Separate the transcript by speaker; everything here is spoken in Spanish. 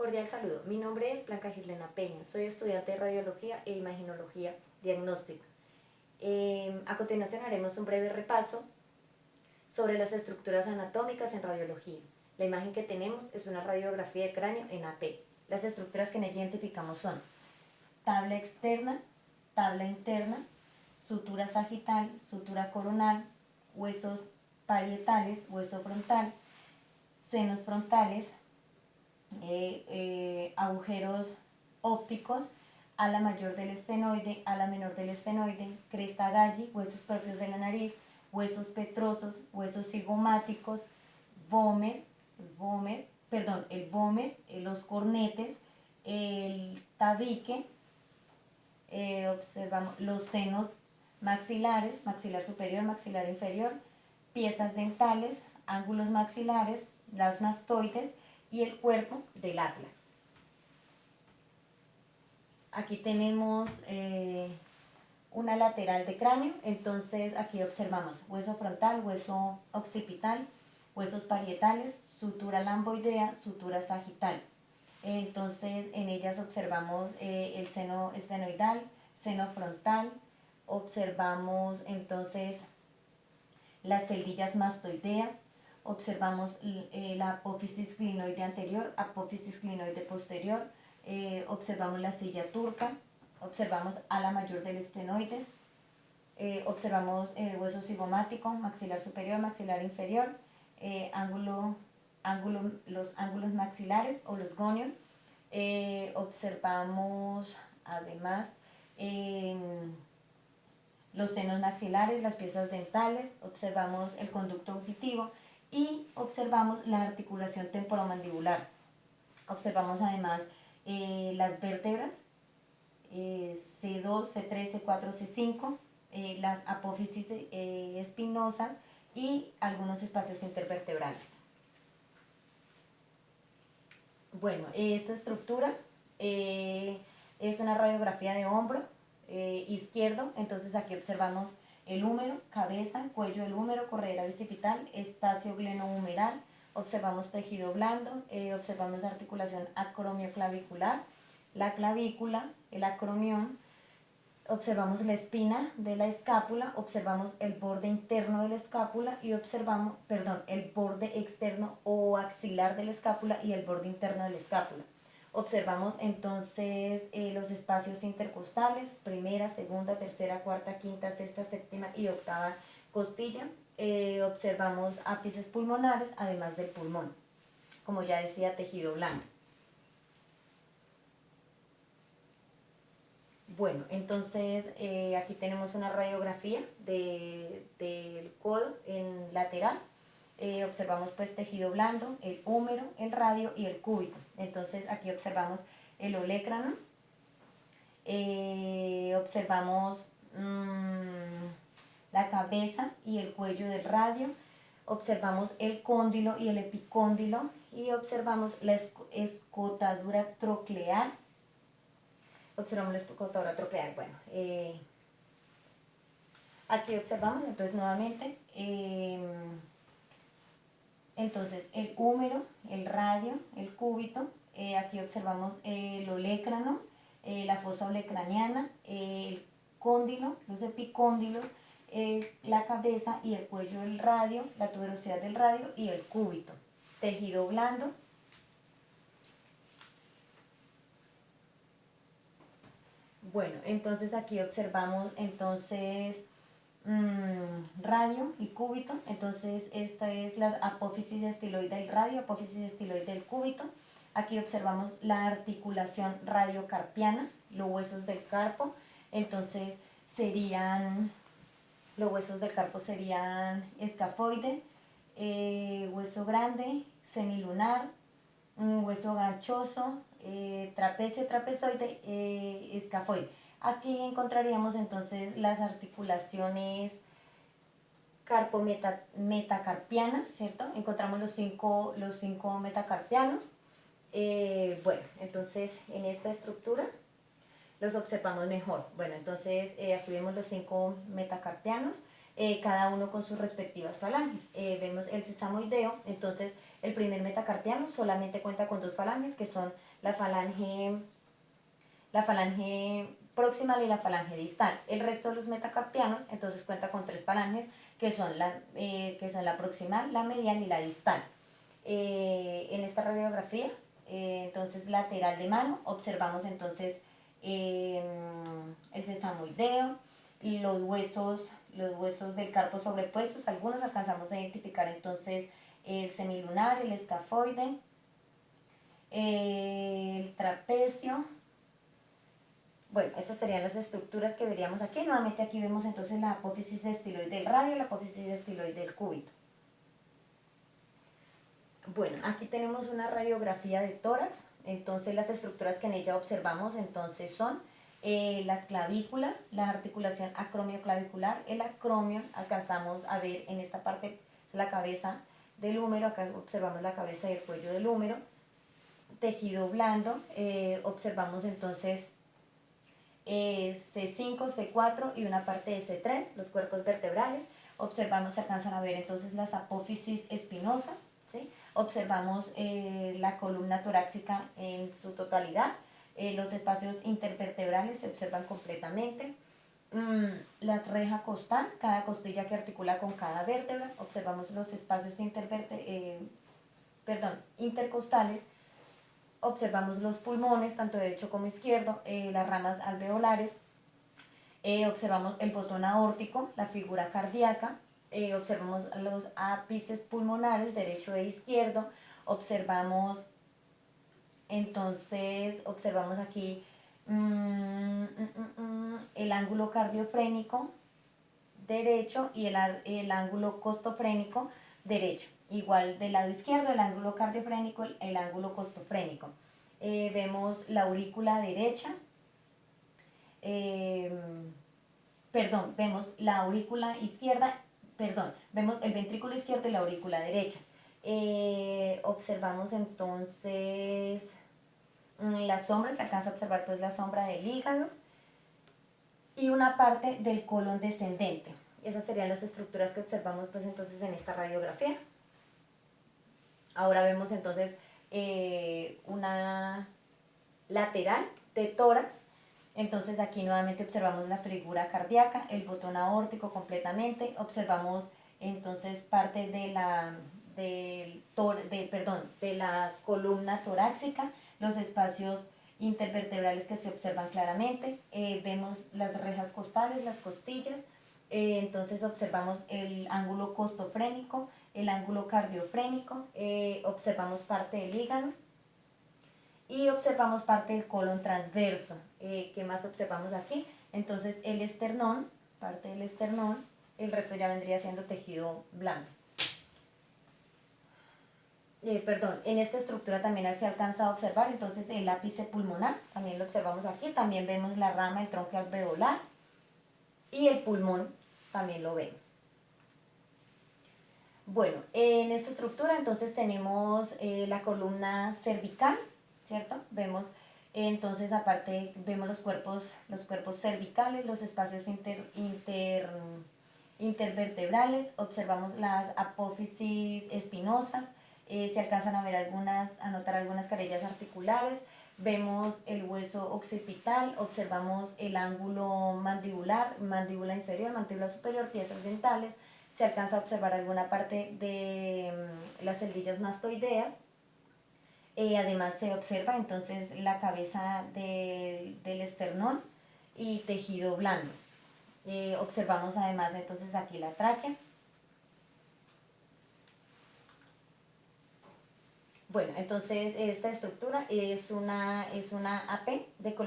Speaker 1: cordial saludo. Mi nombre es Blanca Gislena Peña. Soy estudiante de Radiología e Imagenología Diagnóstica. A continuación haremos un breve repaso sobre las estructuras anatómicas en radiología. La imagen que tenemos es una radiografía de cráneo en AP. Las estructuras que identificamos son tabla externa, tabla interna, sutura sagital, sutura coronal, huesos parietales, hueso frontal, senos frontales, agujeros ópticos, ala mayor del esfenoide, ala menor del esfenoide, cresta galli, huesos propios de la nariz, huesos petrosos, huesos cigomáticos, el vómer, los cornetes, el tabique, observamos los senos maxilares, maxilar superior, maxilar inferior, piezas dentales, ángulos maxilares, las mastoides y el cuerpo del atlas. Aquí tenemos una lateral de cráneo, entonces aquí observamos hueso frontal, hueso occipital, huesos parietales, sutura lamboidea, sutura sagital. Entonces en ellas observamos el seno esfenoidal, seno frontal, observamos entonces las celdillas mastoideas, observamos la apófisis clinoide anterior, apófisis clinoide posterior, observamos la silla turca, observamos ala mayor del esfenoides, observamos el hueso cigomático, maxilar superior, maxilar inferior, los ángulos maxilares o los gonios, observamos además los senos maxilares, las piezas dentales, observamos el conducto auditivo y observamos la articulación temporomandibular. Observamos además las vértebras C2, C3, C4, C5, las apófisis espinosas y algunos espacios intervertebrales. Bueno, esta estructura es una radiografía de hombro izquierdo, entonces aquí observamos el húmero, cabeza, cuello del húmero, corredera bicipital, espacio glenohumeral, observamos tejido blando, observamos la articulación acromioclavicular, la clavícula, el acromión, observamos la espina de la escápula, observamos el borde interno de la escápula y observamos, el borde externo o axilar de la escápula y el borde interno de la escápula. Observamos entonces los espacios intercostales, primera, segunda, tercera, cuarta, quinta, sexta, séptima y octava costilla. Observamos ápices pulmonares, además del pulmón. Como ya decía, tejido blando. Bueno, entonces aquí tenemos una radiografía del codo en lateral. Observamos pues tejido blando, el húmero, el radio y el cúbito. Entonces aquí observamos el olecrano, observamos la cabeza y el cuello del radio, observamos el cóndilo y el epicóndilo y observamos la escotadura troclear. Observamos la escotadura troclear. Bueno, aquí observamos entonces nuevamente entonces el húmero, el radio, el cúbito, aquí observamos el olecrano, la fosa olecraniana, el cóndilo, los epicóndilos, la cabeza y el cuello del radio, la tuberosidad del radio y el cúbito. Tejido blando. Bueno, entonces aquí observamos entonces radio y cúbito. Entonces esta es la apófisis estiloide del radio, apófisis estiloide del cúbito. Aquí observamos la articulación radiocarpiana, los huesos del carpo. Entonces los huesos del carpo serían escafoide, hueso grande, semilunar, hueso ganchoso, trapecio, trapezoide, escafoide. Aquí encontraríamos entonces las articulaciones carpo-metacarpianas, ¿cierto? Encontramos los cinco metacarpianos. Bueno, entonces en esta estructura los observamos mejor. Bueno, entonces aquí vemos los 5 metacarpianos, cada uno con sus respectivas falanges. Vemos el sesamoideo, entonces El primer metacarpiano solamente cuenta con 2 falanges, que son la falange proximal y la falange distal. El resto de los metacarpianos entonces cuenta con 3 falanges, que son la proximal, la medial y la distal. En esta radiografía, entonces lateral de mano, observamos entonces el sesamoideo, los huesos del carpo sobrepuestos. Algunos alcanzamos a identificar entonces el semilunar, el escafoide, el trapecio. Bueno, estas serían las estructuras que veríamos aquí. Nuevamente aquí vemos entonces la apófisis estiloide del radio y la apófisis estiloide del cúbito. Bueno, aquí tenemos una radiografía de tórax. Entonces las estructuras que en ella observamos entonces son las clavículas, la articulación acromioclavicular. El acromio alcanzamos a ver en esta parte la cabeza del húmero. Acá observamos la cabeza y el cuello del húmero. Tejido blando, observamos entonces C5, C4 y una parte de C3, los cuerpos vertebrales. Observamos, se alcanzan a ver entonces las apófisis espinosas, ¿sí? Observamos la columna torácica en su totalidad, los espacios intervertebrales se observan completamente. La reja costal, cada costilla que articula con cada vértebra. Observamos los espacios intercostales. Observamos los pulmones, tanto derecho como izquierdo, las ramas alveolares. Observamos el botón aórtico, la figura cardíaca. Observamos los ápices pulmonares, derecho e izquierdo. Observamos aquí el ángulo cardiofrénico derecho y el ángulo costofrénico derecho. Igual del lado izquierdo, el ángulo cardiofrénico, el ángulo costofrénico. Vemos la aurícula derecha. Vemos la aurícula izquierda, vemos el ventrículo izquierdo y la aurícula derecha. Observamos entonces la sombra, se alcanza a observar pues la sombra del hígado y una parte del colon descendente. Esas serían las estructuras que observamos pues entonces en esta radiografía. Ahora vemos entonces una lateral de tórax. Entonces aquí nuevamente observamos la figura cardíaca, el botón aórtico completamente. Observamos entonces parte de la columna torácica, los espacios intervertebrales que se observan claramente. Vemos las rejas costales, las costillas. Entonces observamos el ángulo costofrénico, el ángulo cardiofrénico, observamos parte del hígado y observamos parte del colon transverso. ¿Qué más observamos aquí? Entonces el esternón, parte del esternón, el resto ya vendría siendo tejido blando. En esta estructura también se alcanza a observar entonces el ápice pulmonar, también lo observamos aquí. También vemos la rama del tronco alveolar y el pulmón también lo vemos. Bueno, en esta estructura entonces tenemos la columna cervical, ¿cierto? Vemos entonces aparte, vemos los cuerpos cervicales, los espacios intervertebrales. Observamos las apófisis espinosas, se alcanzan a notar algunas carrillas articulares. Vemos el hueso occipital, observamos el ángulo mandibular, mandíbula inferior, mandíbula superior, piezas dentales. Se alcanza a observar alguna parte de las celdillas mastoideas. Además se observa entonces la cabeza del esternón y tejido blando. Observamos además entonces aquí la tráquea. Bueno, entonces esta estructura es una AP de columna